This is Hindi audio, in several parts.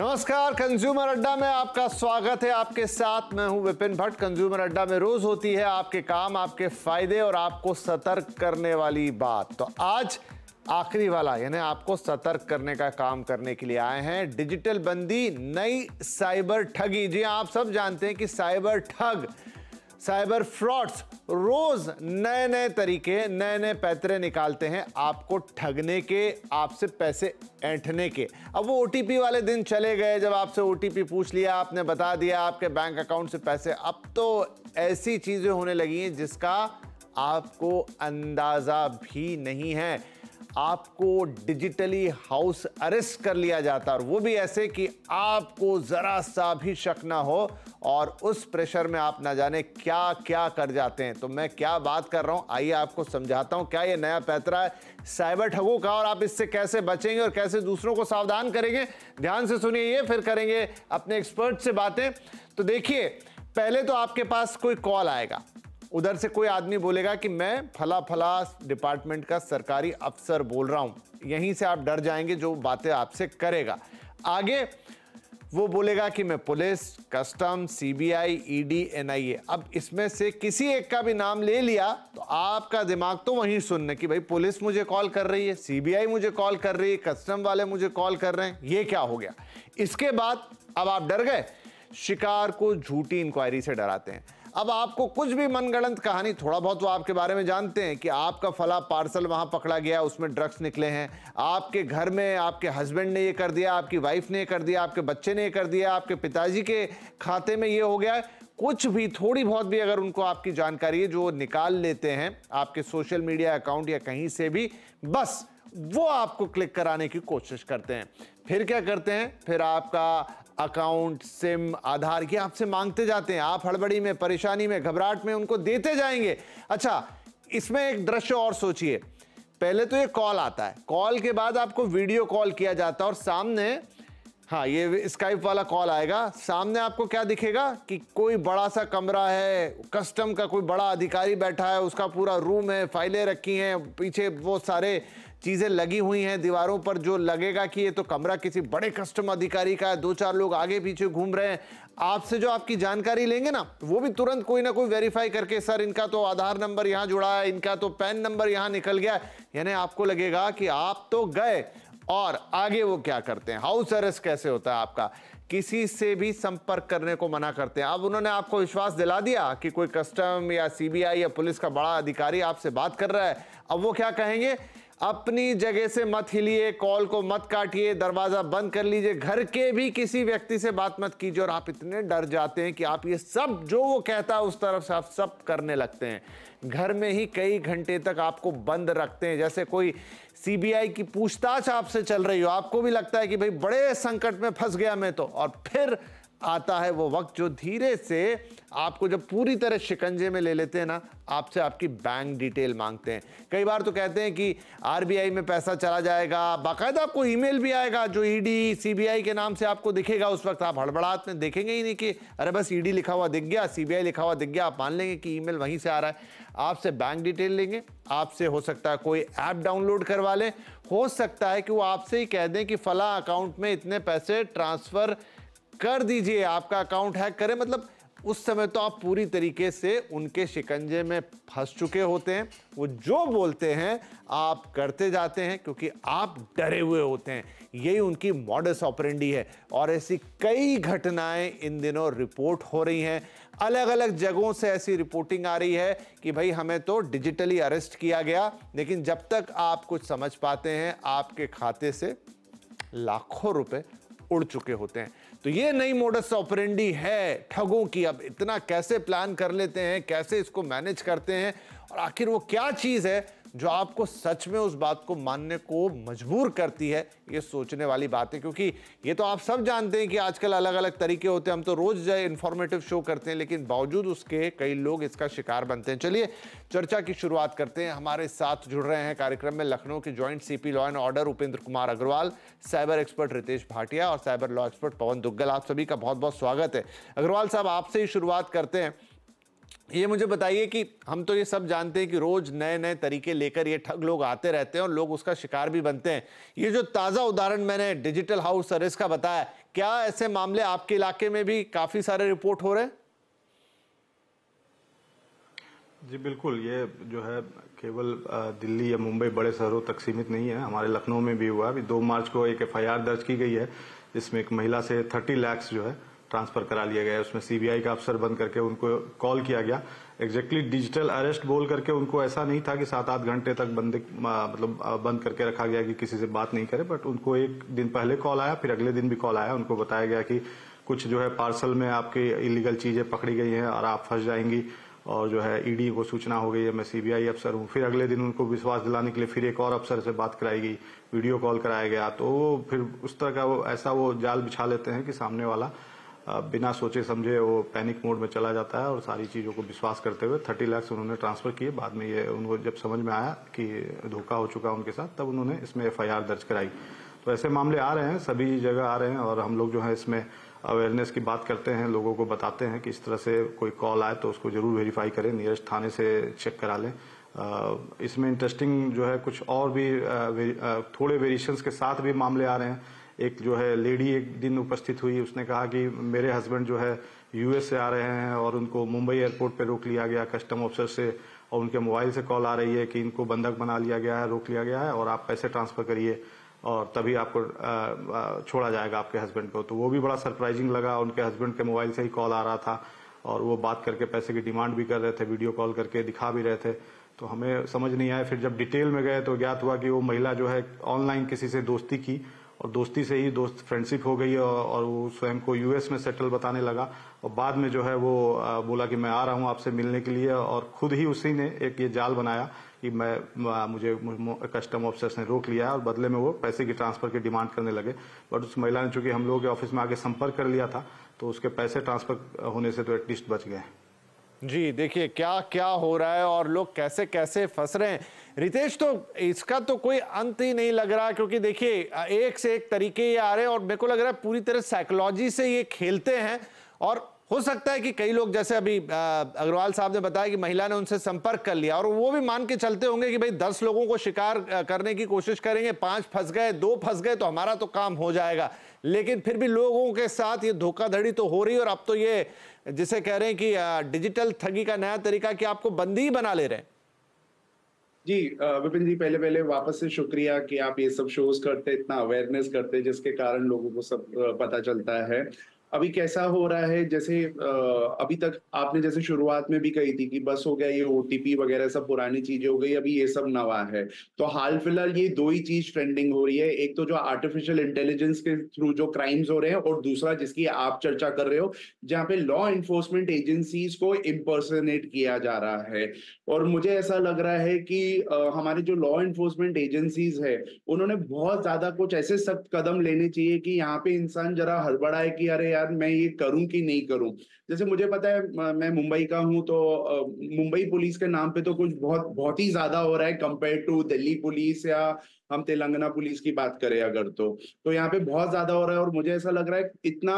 नमस्कार, कंज्यूमर अड्डा में आपका स्वागत है। आपके साथ मैं हूं विपिन भट्ट। कंज्यूमर अड्डा में रोज होती है आपके काम, आपके फायदे और आपको सतर्क करने वाली बात। तो आज आखिरी वाला यानी आपको सतर्क करने का काम करने के लिए आए हैं। डिजिटल बंदी, नई साइबर ठगी। जी आप सब जानते हैं कि साइबर ठग, साइबर फ्रॉड्स रोज नए नए तरीके, नए नए पैतरे निकालते हैं आपको ठगने के, आपसे पैसे ऐंठने के। अब वो ओटीपी वाले दिन चले गए जब आपसे ओटीपी पूछ लिया, आपने बता दिया आपके बैंक अकाउंट से पैसे। अब तो ऐसी चीजें होने लगी हैं जिसका आपको अंदाजा भी नहीं है। आपको डिजिटली हाउस अरेस्ट कर लिया जाता है, और वो भी ऐसे कि आपको जरा सा भी शक ना हो, और उस प्रेशर में आप ना जाने क्या क्या कर जाते हैं। तो मैं क्या बात कर रहा हूं, आइए आपको समझाता हूं क्या ये नया पैतरा है साइबर ठगों का, और आप इससे कैसे बचेंगे और कैसे दूसरों को सावधान करेंगे। ध्यान से सुनिए, ये फिर करेंगे अपने एक्सपर्ट से बातें। तो देखिए, पहले तो आपके पास कोई कॉल आएगा, उधर से कोई आदमी बोलेगा कि मैं फला फला डिपार्टमेंट का सरकारी अफसर बोल रहा हूं। यहीं से आप डर जाएंगे जो बातें आपसे करेगा। आगे वो बोलेगा कि मैं police, custom, CBI, ED, NIA. अब इसमें से किसी एक का भी नाम ले लिया तो आपका दिमाग तो वहीं सुनने कि भाई पुलिस मुझे कॉल कर रही है, सीबीआई मुझे कॉल कर रही है, कस्टम वाले मुझे कॉल कर रहे हैं, ये क्या हो गया। इसके बाद अब आप डर गए। शिकार को झूठी इंक्वायरी से डराते हैं। अब आपको कुछ भी मनगढ़ंत कहानी, थोड़ा बहुत वो आपके बारे में जानते हैं कि आपका फला पार्सल वहां पकड़ा गया, उसमें ड्रग्स निकले हैं, आपके घर में आपके हस्बैंड ने ये कर दिया, आपकी वाइफ ने ये कर दिया, आपके बच्चे ने ये कर दिया, आपके पिताजी के खाते में ये हो गया है। कुछ भी, थोड़ी बहुत भी अगर उनको आपकी जानकारी है, जो निकाल लेते हैं आपके सोशल मीडिया अकाउंट या कहीं से भी, बस वो आपको क्लिक कराने की कोशिश करते हैं। फिर क्या करते हैं, फिर आपका अकाउंट, सिम, आधार की आपसे मांगते जाते हैं। आप हड़बड़ी में, परेशानी में, घबराहट में उनको देते जाएंगे। अच्छा, इसमें एक दृश्य और सोचिए। पहले तो ये कॉल आता है, कॉल के बाद आपको वीडियो कॉल किया जाता है, और सामने, हाँ, ये स्काइप वाला कॉल आएगा, सामने आपको क्या दिखेगा कि कोई बड़ा सा कमरा है, कस्टम का कोई बड़ा अधिकारी बैठा है, उसका पूरा रूम है, फाइलें रखी हैं, पीछे वो सारे चीजें लगी हुई हैं दीवारों पर, जो लगेगा कि ये तो कमरा किसी बड़े कस्टम अधिकारी का है। दो चार लोग आगे पीछे घूम रहे हैं। आपसे जो आपकी जानकारी लेंगे ना, वो भी तुरंत कोई ना कोई वेरीफाई करके, सर इनका तो आधार नंबर यहां जुड़ा है, इनका तो पैन नंबर यहां निकल गया। यानी आपको लगेगा कि आप तो गए। और आगे वो क्या करते हैं, हाउस अरेस्ट कैसे होता है आपका, किसी से भी संपर्क करने को मना करते हैं। अब उन्होंने आपको विश्वास दिला दिया कि कोई कस्टम या सीबीआई या पुलिस का बड़ा अधिकारी आपसे बात कर रहा है। अब वो क्या कहेंगे, अपनी जगह से मत हिलिए, कॉल को मत काटिए, दरवाजा बंद कर लीजिए, घर के भी किसी व्यक्ति से बात मत कीजिए। और आप इतने डर जाते हैं कि आप ये सब जो वो कहता है उस तरफ से आप सब करने लगते हैं। घर में ही कई घंटे तक आपको बंद रखते हैं, जैसे कोई सीबीआई की पूछताछ आपसे चल रही हो। आपको भी लगता है कि भाई बड़े संकट में फंस गया मैं तो। और फिर आता है वो वक्त जो धीरे से आपको जब पूरी तरह शिकंजे में ले लेते हैं ना, आपसे आपकी बैंक डिटेल मांगते हैं। कई बार तो कहते हैं कि आरबीआई में पैसा चला जाएगा, बाकायदा आपको ईमेल भी आएगा जो ईडी, सीबीआई के नाम से आपको दिखेगा। उस वक्त आप हड़बड़ाहट में देखेंगे ही नहीं कि अरे बस ईडी लिखा हुआ दिख गया, सीबीआई लिखा हुआ दिख गया। आप मान लेंगे कि ईमेल वहीं से आ रहा है। आपसे बैंक डिटेल लेंगे, आपसे हो सकता है कोई ऐप डाउनलोड करवा लें, हो सकता है कि वो आपसे ही कह दें कि फला अकाउंट में इतने पैसे ट्रांसफर कर दीजिए, आपका अकाउंट हैक करें। मतलब उस समय तो आप पूरी तरीके से उनके शिकंजे में फंस चुके होते हैं। वो जो बोलते हैं आप करते जाते हैं, क्योंकि आप डरे हुए होते हैं। यही उनकी मॉडस ऑपरेंडी है। और ऐसी कई घटनाएं इन दिनों रिपोर्ट हो रही हैं, अलग अलग जगहों से ऐसी रिपोर्टिंग आ रही है कि भाई हमें तो डिजिटली अरेस्ट किया गया, लेकिन जब तक आप कुछ समझ पाते हैं आपके खाते से लाखों रुपए उड़ चुके होते हैं। तो ये नई मोडस ऑपरेंडी है ठगों की। अब इतना कैसे प्लान कर लेते हैं, कैसे इसको मैनेज करते हैं, और आखिर वो क्या चीज है जो आपको सच में उस बात को मानने को मजबूर करती है, ये सोचने वाली बात है। क्योंकि ये तो आप सब जानते हैं कि आजकल अलग अलग तरीके होते हैं। हम तो रोज जो इंफॉर्मेटिव शो करते हैं, लेकिन बावजूद उसके कई लोग इसका शिकार बनते हैं। चलिए चर्चा की शुरुआत करते हैं। हमारे साथ जुड़ रहे हैं कार्यक्रम में लखनऊ के joint CP law and order Upendra Kumar Agarwal, cyber expert Ritesh Bhatia और cyber law expert Pawan Duggal. आप सभी का बहुत बहुत स्वागत है। अग्रवाल साहब, आपसे ही शुरुआत करते हैं। ये मुझे बताइए कि हम तो ये सब जानते हैं कि रोज नए नए तरीके लेकर ये ठग लोग आते रहते हैं और लोग उसका शिकार भी बनते हैं। ये जो ताजा उदाहरण मैंने डिजिटल हाउस अरेस्ट का बताया, क्या ऐसे मामले आपके इलाके में भी काफी सारे रिपोर्ट हो रहे हैं? जी बिल्कुल, ये जो है केवल दिल्ली या मुंबई बड़े शहरों तक सीमित नहीं है। हमारे लखनऊ में भी हुआ। अभी 2 मार्च को एक एफआईआर दर्ज की गई है, जिसमें एक महिला से 30 लाख जो है ट्रांसफर करा लिया गया है। उसमें सीबीआई का अफसर बन करके उनको कॉल किया गया। एग्जैक्टली डिजिटल अरेस्ट बोल करके उनको ऐसा नहीं था कि 7-8 घंटे तक बंद करके रखा गया कि किसी से बात नहीं करे, बट उनको एक दिन पहले कॉल आया, फिर अगले दिन भी कॉल आया। उनको बताया गया कि कुछ जो है पार्सल में आपकी इलीगल चीजें पकड़ी गई हैं और आप फंस जाएंगी, और जो है ईडी को सूचना हो गई है, मैं सीबीआई अफसर हूँ। फिर अगले दिन उनको विश्वास दिलाने के लिए फिर एक और अफसर से बात कराई गई, वीडियो कॉल कराया गया। तो वो फिर उस तरह का वो जाल बिछा लेते हैं कि सामने वाला बिना सोचे समझे वो पैनिक मोड में चला जाता है और सारी चीजों को विश्वास करते हुए 30 लाख उन्होंने ट्रांसफर किए। बाद में ये उनको जब समझ में आया कि धोखा हो चुका उनके साथ, तब उन्होंने इसमें एफआईआर दर्ज कराई। तो ऐसे मामले आ रहे हैं, सभी जगह आ रहे हैं, और हम लोग जो है इसमें अवेयरनेस की बात करते हैं, लोगों को बताते हैं कि इस तरह से कोई कॉल आए तो उसको जरूर वेरीफाई करें, नियरेस्ट थाने से चेक करा लें। इसमें इंटरेस्टिंग जो है कुछ और भी थोड़े वेरिएशंस के साथ भी मामले आ रहे हैं। एक जो है लेडी एक दिन उपस्थित हुई, उसने कहा कि मेरे हस्बैंड जो है यूएस से आ रहे हैं और उनको मुंबई एयरपोर्ट पे रोक लिया गया कस्टम ऑफिसर से, और उनके मोबाइल से कॉल आ रही है कि इनको बंधक बना लिया गया है, रोक लिया गया है और आप पैसे ट्रांसफर करिए और तभी आपको छोड़ा जाएगा आपके हस्बैंड को। तो वो भी बड़ा सरप्राइजिंग लगा, उनके हस्बैंड के मोबाइल से ही कॉल आ रहा था और वो बात करके पैसे की डिमांड भी कर रहे थे, वीडियो कॉल करके दिखा भी रहे थे। तो हमें समझ नहीं आया। फिर जब डिटेल में गए तो ज्ञात हुआ कि वो महिला जो है ऑनलाइन किसी से दोस्ती की और दोस्ती से ही दोस्त फ्रेंडशिप हो गई और वो स्वयं को यूएस में सेटल बताने लगा, और बाद में जो है वो बोला कि मैं आ रहा हूँ आपसे मिलने के लिए, और खुद ही उसी ने एक ये जाल बनाया कि मुझे कस्टम ऑफिसर्स ने रोक लिया और बदले में वो पैसे की ट्रांसफर की डिमांड करने लगे। बट उस महिला ने चूंकि हम लोगों के ऑफिस में आगे संपर्क कर लिया था, तो उसके पैसे ट्रांसफर होने से तो एटलीस्ट बच गए। जी देखिए क्या क्या हो रहा है और लोग कैसे कैसे फंस रहे हैं रितेश, तो इसका तो कोई अंत ही नहीं लग रहा, क्योंकि देखिए एक से एक तरीके ये आ रहे हैं और मेरे को लग रहा है पूरी तरह साइकोलॉजी से ये खेलते हैं। और हो सकता है कि कई लोग, जैसे अभी अग्रवाल साहब ने बताया कि महिला ने उनसे संपर्क कर लिया और वो भी मान के चलते होंगे कि भाई 10 लोगों को शिकार करने की कोशिश करेंगे, 5 फंस गए, 2 फंस गए तो हमारा तो काम हो जाएगा। लेकिन फिर भी लोगों के साथ ये धोखाधड़ी तो हो रही है और अब तो ये जिसे कह रहे हैं कि डिजिटल ठगी का नया तरीका कि आपको बंदी ही बना ले रहे हैं। जी विपिन जी, पहले पहले वापस से शुक्रिया कि आप ये सब शोज करते, इतना अवेयरनेस करते, जिसके कारण लोगों को सब पता चलता है। अभी कैसा हो रहा है, जैसे अभी तक आपने जैसे शुरुआत में भी कही थी कि बस हो गया, ये ओटीपी वगैरह सब पुरानी चीजें हो गई, अभी ये सब नवा है। तो हाल फिलहाल ये 2 ही चीज ट्रेंडिंग हो रही है, एक तो जो आर्टिफिशियल इंटेलिजेंस के थ्रू जो क्राइम्स हो रहे हैं, और दूसरा जिसकी आप चर्चा कर रहे हो, जहां पे लॉ इन्फोर्समेंट एजेंसीज को इम्पर्सनेट किया जा रहा है। और मुझे ऐसा लग रहा है कि हमारे जो लॉ इन्फोर्समेंट एजेंसीज है, उन्होंने बहुत ज्यादा कुछ ऐसे सख्त कदम लेने चाहिए कि यहाँ पे इंसान जरा हड़बड़ाए कि अरे यार मैं ये करूं कि नहीं करूं। जैसे मुझे पता है, मैं मुंबई का हूं, तो मुंबई पुलिस के नाम पे तो कुछ बहुत बहुत ही ज्यादा हो रहा है कंपेयर टू दिल्ली पुलिस, या हम तेलंगाना पुलिस की बात करें अगर, तो यहाँ पे बहुत ज्यादा हो रहा है। और मुझे ऐसा लग रहा है इतना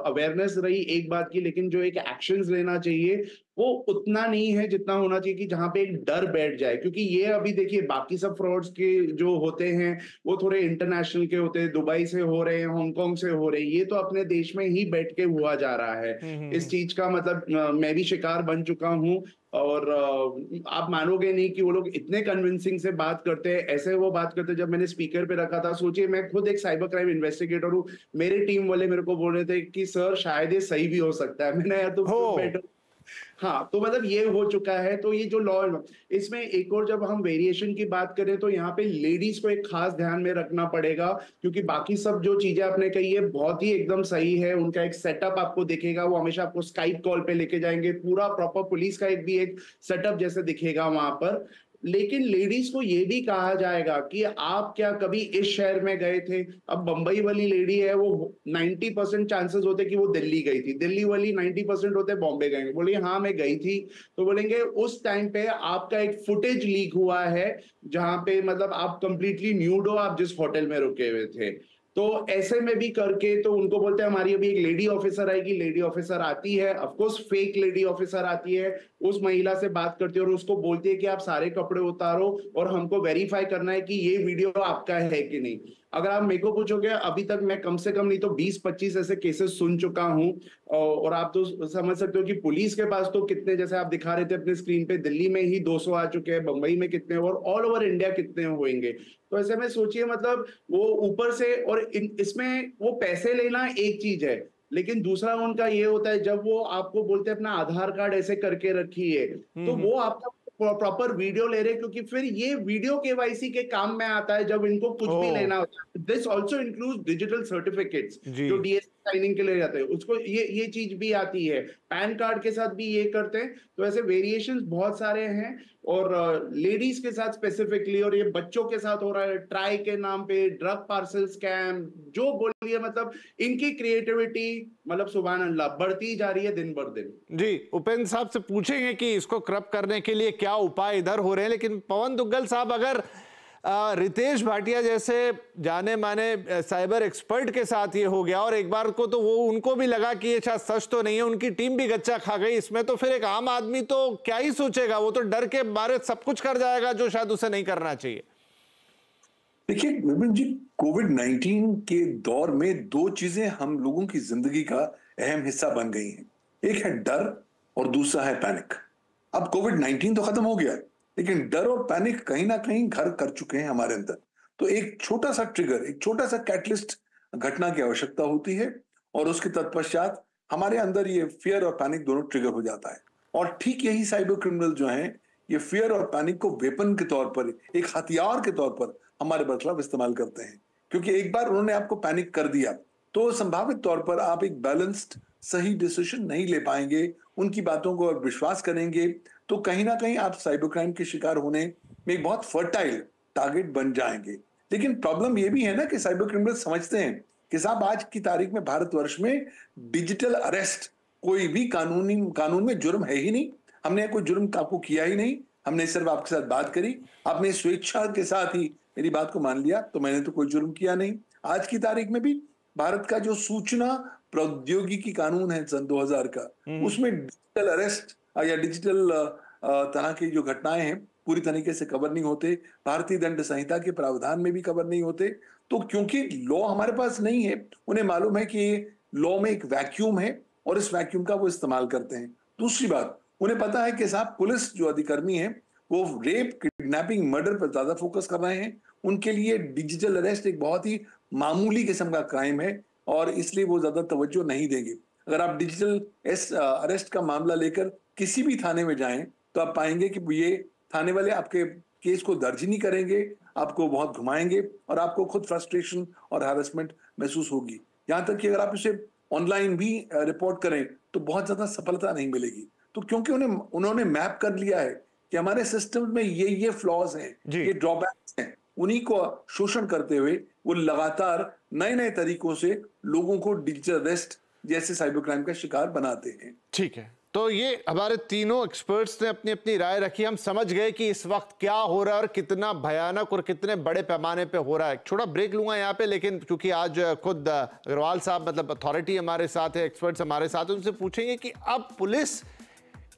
अवेयरनेस रही एक बात की, लेकिन जो एक एक्शंस लेना चाहिए वो उतना नहीं है जितना होना चाहिए कि जहां पे एक डर बैठ जाए। क्योंकि ये अभी देखिए बाकी सब फ्रॉड्स के जो होते हैं वो थोड़े इंटरनेशनल के होते हैं, दुबई से हो रहे हैं, हांगकांग से हो रहे हैं, ये तो अपने देश में ही बैठ के हुआ जा रहा है। इस चीज का मतलब मैं भी शिकार बन चुका हूँ। और आप मानोगे नहीं कि वो लोग इतने कन्विंसिंग से बात करते हैं, ऐसे वो बात करते हैं। जब मैंने स्पीकर पे रखा था, सोचिए मैं खुद एक साइबर क्राइम इन्वेस्टिगेटर हूँ, मेरे टीम वाले मेरे को बोल रहे थे कि सर शायद ये सही भी हो सकता है। मैंने यार तो बेटर, हाँ, तो मतलब ये हो चुका है। तो ये जो लॉ, इसमें एक और जब हम वेरिएशन की बात करें तो यहाँ पे लेडीज को एक खास ध्यान में रखना पड़ेगा, क्योंकि बाकी सब जो चीजें आपने कही है बहुत ही एकदम सही है। उनका एक सेटअप आपको दिखेगा, वो हमेशा आपको स्काइप कॉल पे लेके जाएंगे, पूरा प्रॉपर पुलिस का एक सेटअप जैसे दिखेगा वहां पर। लेकिन लेडीज को ये भी कहा जाएगा कि आप क्या कभी इस शहर में गए थे। अब बंबई वाली लेडी है, वो 90% चांसेस होते कि वो दिल्ली गई थी, दिल्ली वाली 90% होते बॉम्बे गए। बोले हाँ मैं गई थी, तो बोलेंगे उस टाइम पे आपका एक फुटेज लीक हुआ है जहां पे मतलब आप कंप्लीटली न्यूड हो, आप जिस होटल में रुके हुए थे। तो ऐसे में भी करके तो उनको बोलते हैं हमारी अभी एक लेडी ऑफिसर आएगी, लेडी ऑफिसर आती है, of course fake lady officer आती है, उस महिला से बात करती है और उसको बोलती है कि आप सारे कपड़े उतारो और हमको वेरीफाई करना है कि ये वीडियो आपका है कि नहीं। अगर आप मेरे को पूछोगे, अभी तक मैं कम से कम नहीं तो 20-25 ऐसे केसेस सुन चुका हूं, और आप तो समझ सकते हो कि पुलिस के पास तो कितने, जैसे आप दिखा रहे थे अपने स्क्रीन पे, दिल्ली में ही 200 आ चुके हैं, बंबई में कितने और ऑल ओवर इंडिया कितने होंगे। तो ऐसे में सोचिए, मतलब वो ऊपर से, और इसमें वो पैसे लेना एक चीज है, लेकिन दूसरा उनका ये होता है जब वो आपको बोलते हैं अपना आधार कार्ड ऐसे करके रखिए, तो वो आपका प्रॉपर वीडियो ले रहे, क्योंकि फिर ये वीडियो केवाईसी के काम में आता है जब इनको कुछ भी लेना होता है। This also include digital certificates जो डीएससी साइनिंग के लिए जाते हैं, उसको ये चीज भी आती है। पैन कार्ड के साथ भी ये करते हैं। तो ऐसे वेरिएशंस बहुत सारे हैं, और लेडीज के साथ स्पेसिफिकली, और ये बच्चों के साथ हो रहा है, ट्राई के नाम पे ड्रग पार्सल स्कैम, जो बोलिए, मतलब इनकी क्रिएटिविटी मतलब सुभान अल्लाह बढ़ती जा रही है दिन बर दिन। जी, उपेंद्र साहब से पूछेंगे कि इसको क्रब करने के लिए क्या उपाय इधर हो रहे हैं, लेकिन पवन दुग्गल साहब, अगर रितेश भाटिया जैसे जाने माने साइबर एक्सपर्ट के साथ ये हो गया और एक बार को तो वो उनको भी लगा कि ये शायद सच तो नहीं है, उनकी टीम भी गच्चा खा गई इसमें, तो फिर एक आम आदमी तो क्या ही सोचेगा, वो तो डर के मारे सब कुछ कर जाएगा जो शायद उसे नहीं करना चाहिए। देखिए विपिन जी, कोविड-19 के दौर में दो चीजें हम लोगों की जिंदगी का अहम हिस्सा बन गई हैं। एक है डर और दूसरा है पैनिक। अब कोविड-19 तो खत्म हो गया, लेकिन डर और पैनिक कहीं ना कहीं घर कर चुके हैं हमारे अंदर। तो एक छोटा सा ट्रिगर, एक छोटा सा कैटलिस्ट घटना की आवश्यकता होती है, और उसके तत्पश्चात हमारे अंदर ये फियर और पैनिक दोनों ट्रिगर हो जाता है। और ठीक यही साइबर क्रिमिनल जो हैं, ये फियर और पैनिक को वेपन के तौर पर, एक हथियार के तौर पर हमारे बरखिलाफ इस्तेमाल करते हैं। क्योंकि एक बार उन्होंने आपको पैनिक कर दिया तो संभावित तौर पर आप एक बैलेंस्ड सही डिसीजन नहीं ले पाएंगे, उनकी बातों को आप विश्वास करेंगे, तो कहीं ना कहीं आप साइबर क्राइम के शिकार होने में एक बहुत फर्टाइल टारगेट बन जाएंगे। लेकिन प्रॉब्लम यह भी है ना कि साइबर क्रिमिनल समझते हैं कि साहब आज की तारीख में भारतवर्ष में डिजिटल अरेस्ट कोई भी कानून में जुर्म है ही नहीं। हमने कोई जुर्म आपको किया ही नहीं, हमने सिर्फ आपके साथ बात करी, आपने स्वेच्छा के साथ ही मेरी बात को मान लिया, तो मैंने तो कोई जुर्म किया नहीं। आज की तारीख में भी भारत का जो सूचना प्रौद्योगिकी कानून है सन 2000 का, उसमें डिजिटल अरेस्ट या डिजिटल तरह की जो घटनाएं हैं पूरी तरीके से कवर नहीं होते, भारतीय दंड संहिता के प्रावधान में भी कवर नहीं होते। तो क्योंकि लॉ हमारे पास नहीं है, उन्हें मालूम है कि लॉ में एक वैक्यूम है और इस वैक्यूम का वो इस्तेमाल करते हैं। दूसरी बात, उन्हें पता है कि साहब पुलिस जो अधिकर्मी है वो रेप, किडनैपिंग, मर्डर पर ज्यादा फोकस कर रहे हैं। उनके लिए डिजिटल अरेस्ट एक बहुत ही मामूली किस्म का क्राइम है और इसलिए वो ज्यादा तवज्जो नहीं देंगे। अगर आप डिजिटल अरेस्ट का मामला लेकर किसी भी थाने में जाएं तो आप पाएंगे कि ये थाने वाले आपके केस को दर्ज ही नहीं करेंगे, आपको बहुत घुमाएंगे और आपको खुद फ्रस्ट्रेशन और हैरेसमेंट महसूस होगी। यहाँ तक कि अगर आप इसे ऑनलाइन भी रिपोर्ट करें तो बहुत ज्यादा सफलता नहीं मिलेगी। तो क्योंकि उन्होंने मैप कर लिया है कि हमारे सिस्टम में ये फ्लॉज हैं, ये ड्रॉबैक्स हैं, उन्हीं को शोषण करते हुए वो लगातार नए नए तरीकों से लोगों को डिजिटल अरेस्ट जैसे साइबर क्राइम का शिकार बनाते हैं। ठीक है, तो ये हमारे तीनों एक्सपर्ट्स ने अपनी अपनी राय रखी, हम समझ गए कि इस वक्त क्या हो रहा है और कितना भयानक और कितने बड़े पैमाने पे हो रहा है। छोटा ब्रेक लूंगा यहाँ पे, लेकिन क्योंकि आज खुद अग्रवाल साहब मतलब अथॉरिटी हमारे साथ है, एक्सपर्ट्स हमारे साथ है, उनसे पूछेंगे कि अब पुलिस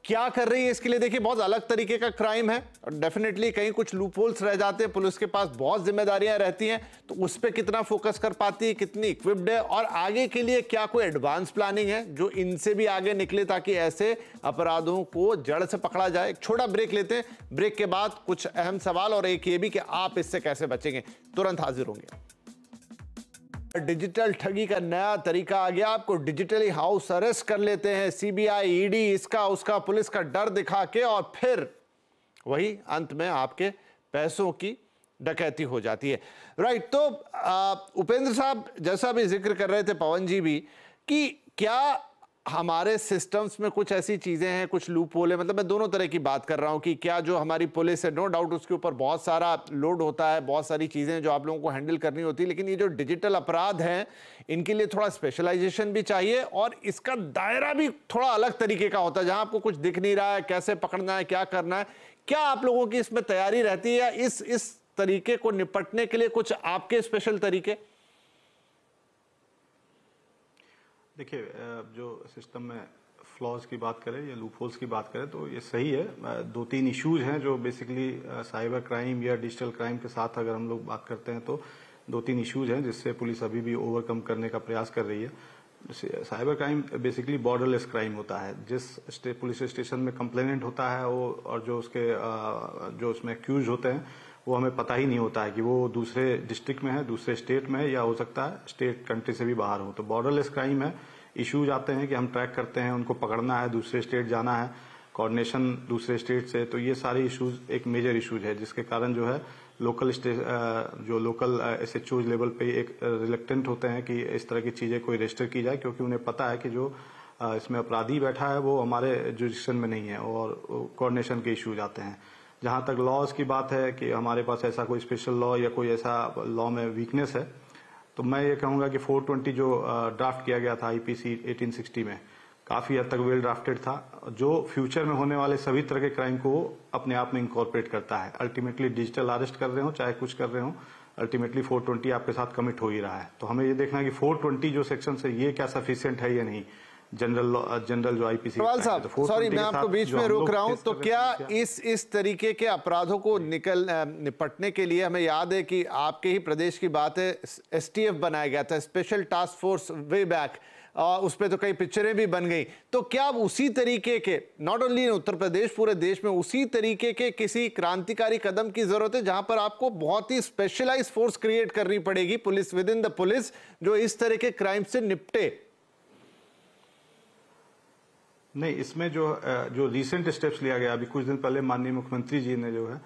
क्या कर रही है इसके लिए। देखिए बहुत अलग तरीके का क्राइम है और डेफिनेटली कहीं कुछ लूप होल्स रह जाते हैं, पुलिस के पास बहुत जिम्मेदारियां रहती हैं, तो उस पर कितना फोकस कर पाती है, कितनी इक्विप्ड है और आगे के लिए क्या कोई एडवांस प्लानिंग है जो इनसे भी आगे निकले ताकि ऐसे अपराधों को जड़ से पकड़ा जाए। एक छोटा ब्रेक लेते हैं, ब्रेक के बाद कुछ अहम सवाल और एक ये भी कि आप इससे कैसे बचेंगे, तुरंत हाजिर होंगे। डिजिटल ठगी का नया तरीका आ गया, आपको डिजिटली हाउस अरेस्ट कर लेते हैं, सीबीआई, ईडी, इसका उसका, पुलिस का डर दिखा के, और फिर वही अंत में आपके पैसों की डकैती हो जाती है। राइट, तो उपेंद्र साहब जैसा भी जिक्र कर रहे थे, पवन जी भी, कि क्या हमारे सिस्टम्स में कुछ ऐसी चीजें हैं, कुछ लूप होल है, मतलब मैं दोनों तरह की बात कर रहा हूं कि क्या जो हमारी पुलिस है, नो डाउट उसके ऊपर बहुत सारा लोड होता है, बहुत सारी चीजें जो आप लोगों को हैंडल करनी होती है, लेकिन ये जो डिजिटल अपराध हैं इनके लिए थोड़ा स्पेशलाइजेशन भी चाहिए और इसका दायरा भी थोड़ा अलग तरीके का होता है, जहां आपको कुछ दिख नहीं रहा है, कैसे पकड़ना है, क्या करना है। क्या आप लोगों की इसमें तैयारी रहती है या इस तरीके को निपटने के लिए कुछ आपके स्पेशल तरीके? देखिए, जो सिस्टम में फ्लॉज की बात करें या लूप होल्स की बात करें तो ये सही है। दो तीन इश्यूज हैं जो बेसिकली साइबर क्राइम या डिजिटल क्राइम के साथ अगर हम लोग बात करते हैं तो दो तीन इश्यूज हैं जिससे पुलिस अभी भी ओवरकम करने का प्रयास कर रही है। Cyber crime basically borderless crime होता है। जिस पुलिस स्टेशन में कंप्लेनेंट होता है वो और जो उसमें एक्यूज होते हैं वो हमें पता ही नहीं होता है कि वो दूसरे डिस्ट्रिक्ट में है, दूसरे स्टेट में है, या हो सकता है स्टेट कंट्री से भी बाहर हो। तो बॉर्डरलेस क्राइम है। इश्यूज आते हैं कि हम ट्रैक करते हैं, उनको पकड़ना है, दूसरे स्टेट जाना है, कोऑर्डिनेशन दूसरे स्टेट से, तो ये सारे इश्यूज एक मेजर इश्यूज है जिसके कारण जो है लोकल SHOs लेवल पे एक रिलेक्टेंट होते हैं कि इस तरह की चीजें कोई रजिस्टर की जाए, क्योंकि उन्हें पता है कि जो इसमें अपराधी बैठा है वो हमारे जुरिडिक्शन में नहीं है और कोऑर्डिनेशन के इश्यूज आते हैं। जहां तक लॉज की बात है कि हमारे पास ऐसा कोई स्पेशल लॉ या कोई ऐसा लॉ में वीकनेस है, तो मैं ये कहूंगा कि 420 जो ड्राफ्ट किया गया था IPC 1860 में काफी हद तक वेल ड्राफ्टेड था, जो फ्यूचर में होने वाले सभी तरह के क्राइम को अपने आप में इंकॉर्पोरेट करता है। अल्टीमेटली डिजिटल अरेस्ट कर रहे हो चाहे कुछ कर रहे हो, अल्टीमेटली 420 आपके साथ कमिट हो ही रहा है। तो हमें ये देखना है कि 420 जो सेक्शन है ये क्या सफिशिएंट है या नहीं। जनरल जो IPC। सवाल साहब, सॉरी मैं आपको बीच में रोक रहा हूं, तो क्या इस तरीके के अपराधों को निपटने के लिए, हमें याद है कि आपके ही प्रदेश की बात है, STF बनाया गया था, special task force way back, उस पर तो कई पिक्चरें भी बन गई। तो क्या अब उसी तरीके के, not only in Uttar Pradesh, पूरे देश में उसी तरीके के किसी क्रांतिकारी कदम की जरूरत है जहां पर आपको बहुत ही स्पेशलाइज्ड फोर्स क्रिएट करनी पड़ेगी, police with in the police, जो इस तरह के क्राइम से निपटे? नहीं, इसमें जो रीसेंट स्टेप्स लिया गया, अभी कुछ दिन पहले माननीय मुख्यमंत्री जी ने जो है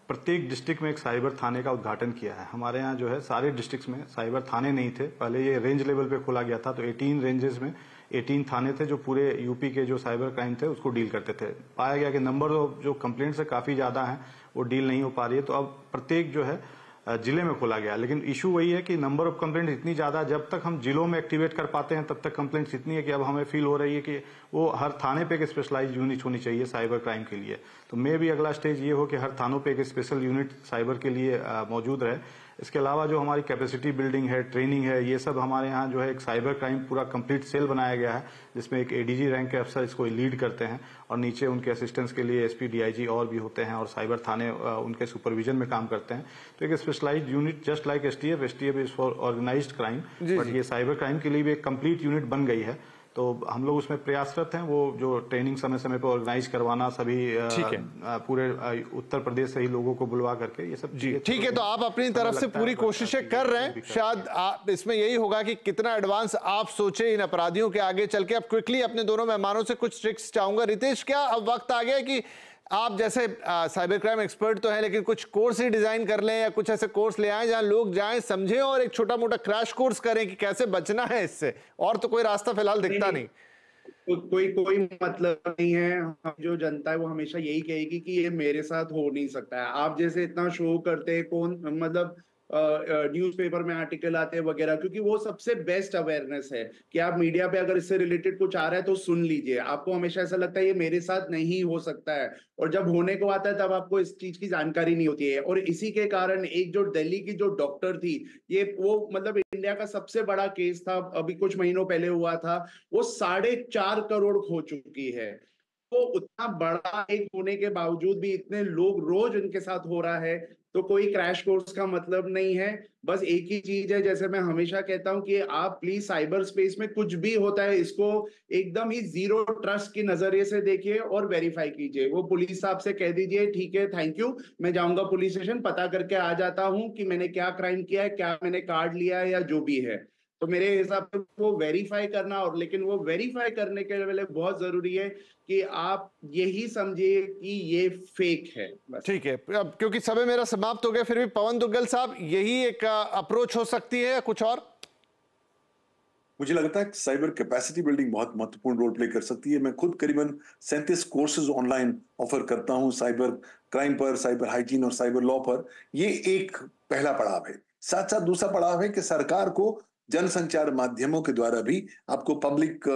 प्रत्येक डिस्ट्रिक्ट में एक साइबर थाने का उद्घाटन किया है। हमारे यहाँ जो है सारे डिस्ट्रिक्ट्स में साइबर थाने नहीं थे, पहले ये रेंज लेवल पे खोला गया था, तो 18 रेंजेस में 18 थाने थे जो पूरे यूपी के जो साइबर क्राइम थे उसको डील करते थे। पाया गया कि नंबर ऑफ जो कंप्लेंट्स है काफी ज्यादा है, वो डील नहीं हो पा रही है, तो अब प्रत्येक जो है जिले में खोला गया। लेकिन इशू वही है कि नंबर ऑफ कंप्लेंट इतनी ज्यादा, जब तक हम जिलों में एक्टिवेट कर पाते हैं तब तक कंप्लेंट्स इतनी है कि अब हमें फील हो रही है कि वो हर थाने पे एक स्पेशलाइज्ड यूनिट होनी चाहिए साइबर क्राइम के लिए। तो मे भी अगला स्टेज ये हो कि हर थानों पे एक स्पेशल यूनिट साइबर के लिए मौजूद रहे। इसके अलावा जो हमारी कैपेसिटी बिल्डिंग है, ट्रेनिंग है, ये सब हमारे यहाँ जो है एक साइबर क्राइम पूरा कंप्लीट सेल बनाया गया है जिसमें एक ADG रैंक के अफसर इसको लीड करते हैं और नीचे उनके असिस्टेंट्स के लिए SP DIG और भी होते हैं और साइबर थाने उनके सुपरविजन में काम करते हैं। तो एक specialised unit just like STF is for organised crime, but ये साइबर क्राइम के लिए भी एक कंप्लीट यूनिट बन गई है। तो हम लोग उसमें प्रयासरत हैं, वो जो ट्रेनिंग समय समय पर ऑर्गेनाइज करवाना, सभी पूरे उत्तर प्रदेश से ही लोगों को बुलवा करके ये सब। जी ठीक है, तो आप अपनी तरफ से पूरी कोशिशें कर रहे हैं। शायद आप इसमें यही होगा कि कितना एडवांस आप सोचे इन अपराधियों के आगे चल के। अब क्विकली अपने दोनों मेहमानों से कुछ ट्रिक्स चाहूंगा। रितेश, क्या अब वक्त आ गया है कि आप जैसे साइबर क्राइम एक्सपर्ट तो हैं, लेकिन कुछ कोर्स ही डिजाइन कर लें या कुछ ऐसे कोर्स ले आएं जहां लोग जाएं, समझें और एक छोटा मोटा क्रैश कोर्स करें कि कैसे बचना है इससे? और तो कोई रास्ता फिलहाल दिखता नहीं। कोई मतलब नहीं है। हम जो जनता है वो हमेशा यही कहेगी कि ये मेरे साथ हो नहीं सकता है। आप जैसे इतना शो करते हैं, कौन मतलब न्यूज़पेपर में आर्टिकल आते हैं वगैरह, क्योंकि वो सबसे बेस्ट अवेयरनेस है कि आप मीडिया पे अगर इससे रिलेटेड कुछ आ रहा है तो सुन लीजिए। आपको हमेशा ऐसा लगता है ये मेरे साथ नहीं हो सकता है, और जब होने को आता है तब आपको इस चीज की जानकारी नहीं होती है। और इसी के कारण एक जो दिल्ली की जो डॉक्टर थी, ये वो मतलब इंडिया का सबसे बड़ा केस था, अभी कुछ महीनों पहले हुआ था, वो 4.5 करोड़ हो चुकी है। तो उतना बड़ा एक होने के बावजूद भी इतने लोग रोज उनके साथ हो रहा है, तो कोई क्रैश कोर्स का मतलब नहीं है। बस एक ही चीज है, जैसे मैं हमेशा कहता हूं कि आप प्लीज साइबर स्पेस में कुछ भी होता है इसको एकदम ही जीरो ट्रस्ट की नजरिए से देखिए और वेरीफाई कीजिए। वो पुलिस साहब से कह दीजिए ठीक है, थैंक यू, मैं जाऊंगा पुलिस स्टेशन, पता करके आ जाता हूं कि मैंने क्या क्राइम किया है, क्या मैंने कार्ड लिया है या जो भी है। तो मेरे हिसाब से वो वेरीफाई करना, और लेकिन वो वेरीफाई करने के लिए बहुत जरूरी है कि आप यही समझिए कि ये फेक है। ठीक है, अब क्योंकि समय मेरा समाप्त हो गया, फिर भी पवन दुग्गल साहब, यही एक अप्रोच हो सकती है या कुछ और? मुझे लगता है साइबर कैपेसिटी बिल्डिंग बहुत महत्वपूर्ण रोल प्ले कर सकती है। मैं खुद करीबन 37 कोर्सेज ऑनलाइन ऑफर करता हूं साइबर क्राइम पर, साइबर हाइजीन और साइबर लॉ पर। ये एक पहला पड़ाव है। साथ साथ दूसरा पड़ाव है कि सरकार को जनसंचार माध्यमों के द्वारा भी आपको पब्लिक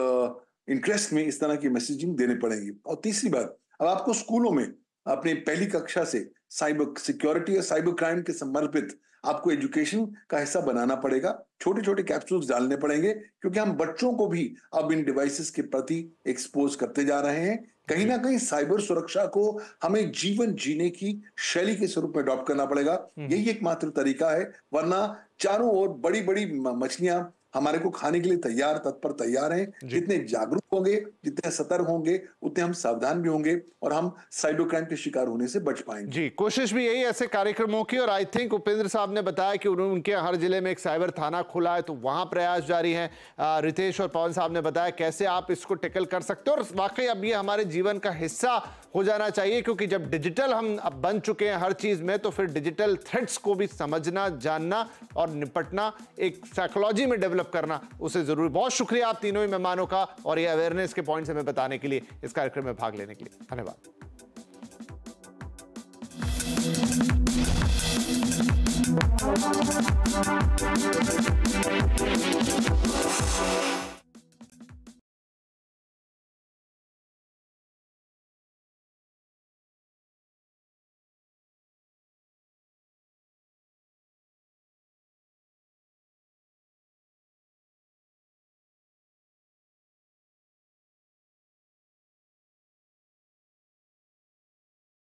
इंटरेस्ट में इस तरह की मैसेजिंग देने पड़ेगी। और तीसरी बात, अब आपको स्कूलों में अपनी पहली कक्षा से साइबर सिक्योरिटी या साइबर क्राइम के समर्पित आपको एजुकेशन का हिस्सा बनाना पड़ेगा। छोटे छोटे कैप्सूल्स डालने पड़ेंगे, क्योंकि हम बच्चों को भी अब इन डिवाइसेस के प्रति एक्सपोज करते जा रहे हैं। कहीं ना कहीं साइबर सुरक्षा को हमें जीवन जीने की शैली के स्वरूप में अडॉप्ट करना पड़ेगा। यही एकमात्र तरीका है, वरना चारों ओर बड़ी बड़ी मछलियां हमारे को खाने के लिए तैयार, तत्पर तैयार हैं। जितने जागरूक होंगे, जितने सतर्क होंगे, उतने हम सावधान भी होंगे और हम साइबर क्राइम के शिकार होने से बच पाएंगे। जी, कोशिश भी यही ऐसे कार्यक्रमों की। और आई थिंक उपेंद्र साहब ने बताया कि उनके हर जिले में एक साइबर थाना खुला है, तो वहां प्रयास जारी है। रितेश और पवन साहब ने बताया कैसे आप इसको टैकल कर सकते हो। और वाकई अब ये हमारे जीवन का हिस्सा हो जाना चाहिए, क्योंकि जब डिजिटल हम अब बन चुके हैं हर चीज में, तो फिर डिजिटल थ्रेट्स को भी समझना, जानना और निपटना, एक साइकोलॉजी में डेवलप करना, उसे जरूरी। बहुत शुक्रिया आप तीनों ही मेहमानों का, और ये अवेयरनेस के पॉइंट्स हमें बताने के लिए, इस कार्यक्रम में भाग लेने के लिए। धन्यवाद।